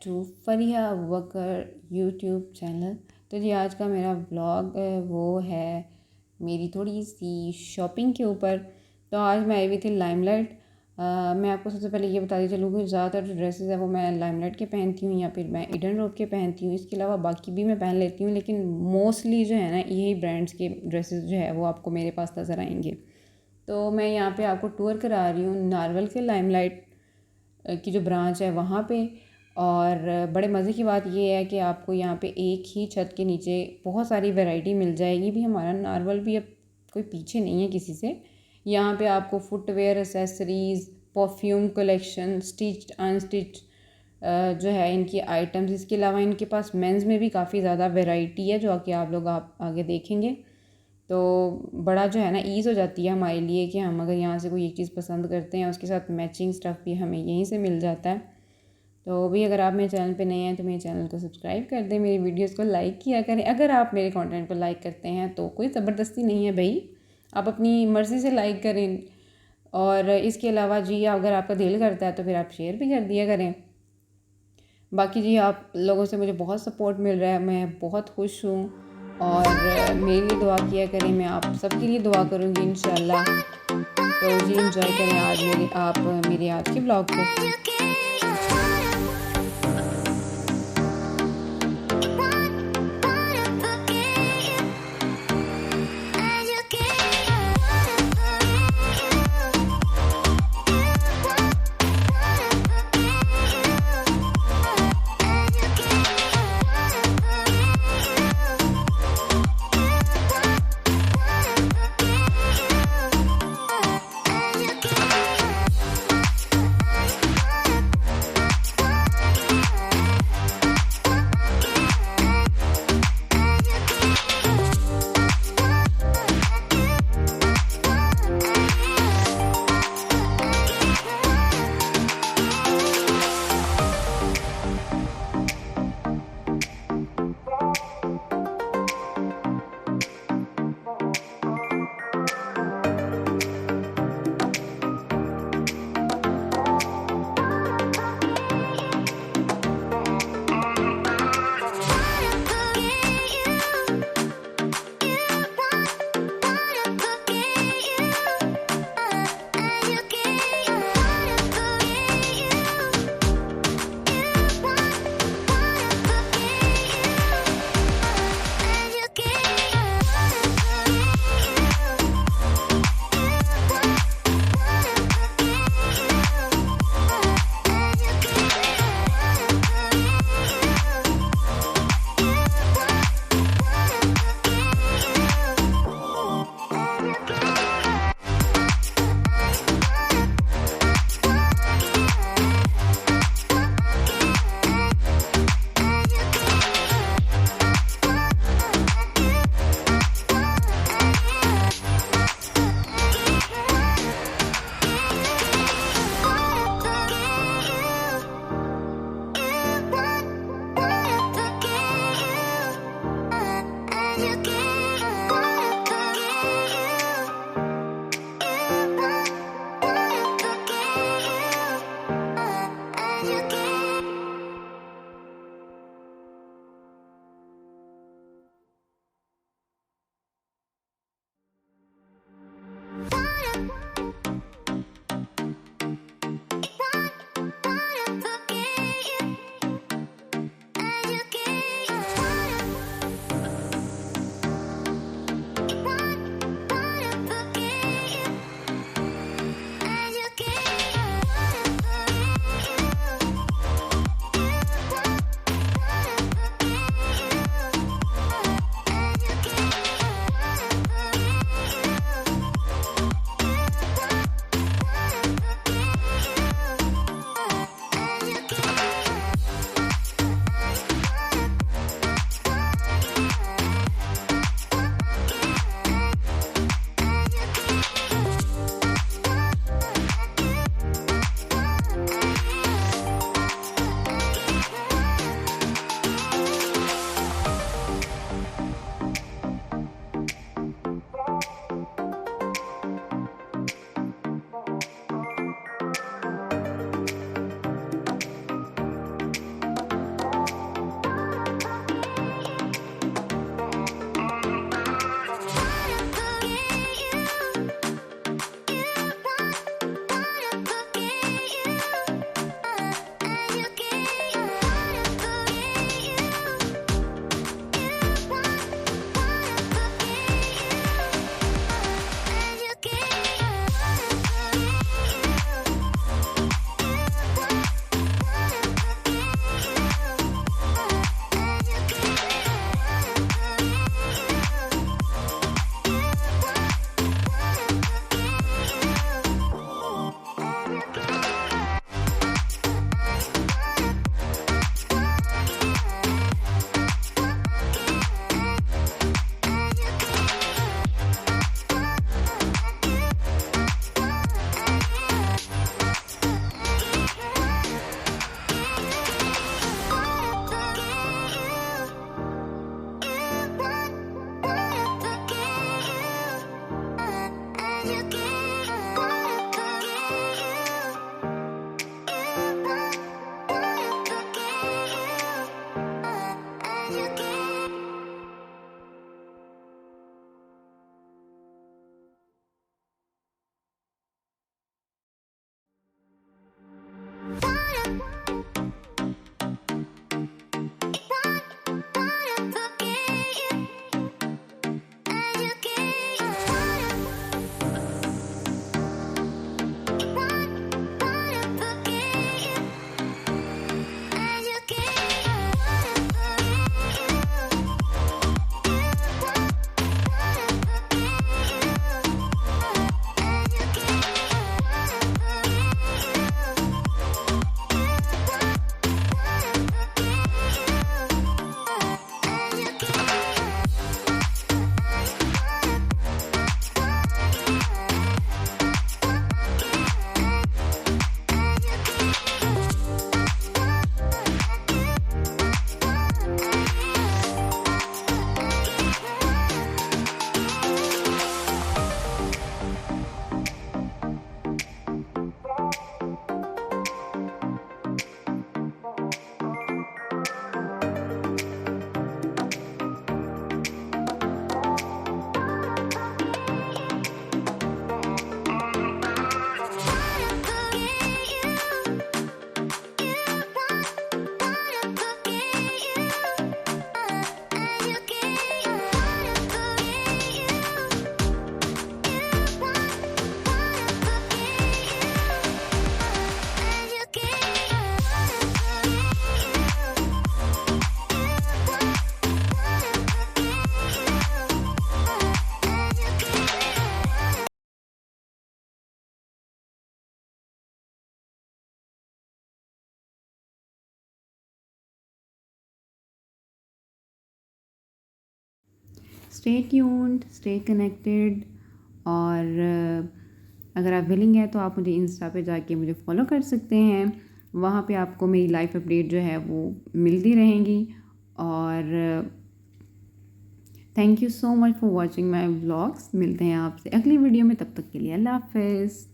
To Fariha Abubakar YouTube channel. तो जी आज का मेरा व्लॉग वो है मेरी थोड़ी सी शॉपिंग के ऊपर। तो आज मैं आई हुई थी लाइमलाइट। मैं आपको सबसे पहले ये बताती चलूँ कि ज़्यादातर जो ड्रेसेस है वो मैं लाइमलाइट के पहनती हूँ या फिर मैं एडनरोब के पहनती हूँ। इसके अलावा बाकी भी मैं पहन लेती हूँ, लेकिन मोस्टली जो है ना यही ब्रांड्स के ड्रेसेस जो है वो आपको मेरे पास नज़र आएंगे। तो मैं यहाँ पे आपको टूर करा रही हूँ नारवल के लाइमलाइट की जो ब्रांच है वहाँ पे। और बड़े मज़े की बात ये है कि आपको यहाँ पे एक ही छत के नीचे बहुत सारी वैरायटी मिल जाएगी। भी हमारा नारवल भी अब कोई पीछे नहीं है किसी से। यहाँ पे आपको footwear, accessories, perfume collection, stitched unstitched जो है इनकी आइटम्स। इसके अलावा इनके पास मेंस में भी काफ़ी ज़्यादा वैरायटी है जो कि आप लोग आगे देखेंगे। तो बड़ा जो है ना ईज़ हो जाती है हमारे लिए कि हम अगर यहाँ से कोई एक चीज़ पसंद करते हैं उसके साथ मैचिंग स्टफ़ भी हमें यहीं से मिल जाता है। तो भी अगर आप मेरे चैनल पे नए हैं तो मेरे चैनल को सब्सक्राइब कर दें, मेरी वीडियोस को लाइक किया करें। अगर आप मेरे कंटेंट को लाइक करते हैं तो कोई ज़बरदस्ती नहीं है भाई, आप अपनी मर्ज़ी से लाइक करें। और इसके अलावा जी अगर आपका दिल करता है तो फिर आप शेयर भी कर दिया करें। बाकी जी आप लोगों से मुझे बहुत सपोर्ट मिल रहा है, मैं बहुत खुश हूँ। और मेरे लिए दुआ किया करें, मैं आप सबके लिए दुआ करूँगी इंशाल्लाह। तो जी एंजॉय करें आज मेरे आज के ब्लॉग को। Stay tuned, stay connected. और अगर आप विलिंग है तो आप मुझे इंस्टा पे जाके मुझे फॉलो कर सकते हैं। वहाँ पे आपको मेरी लाइफ अपडेट जो है वो मिलती रहेंगी। और thank you so much for watching my vlogs. मिलते हैं आपसे अगली वीडियो में, तब तक के लिए अल्लाह हाफ़िज़।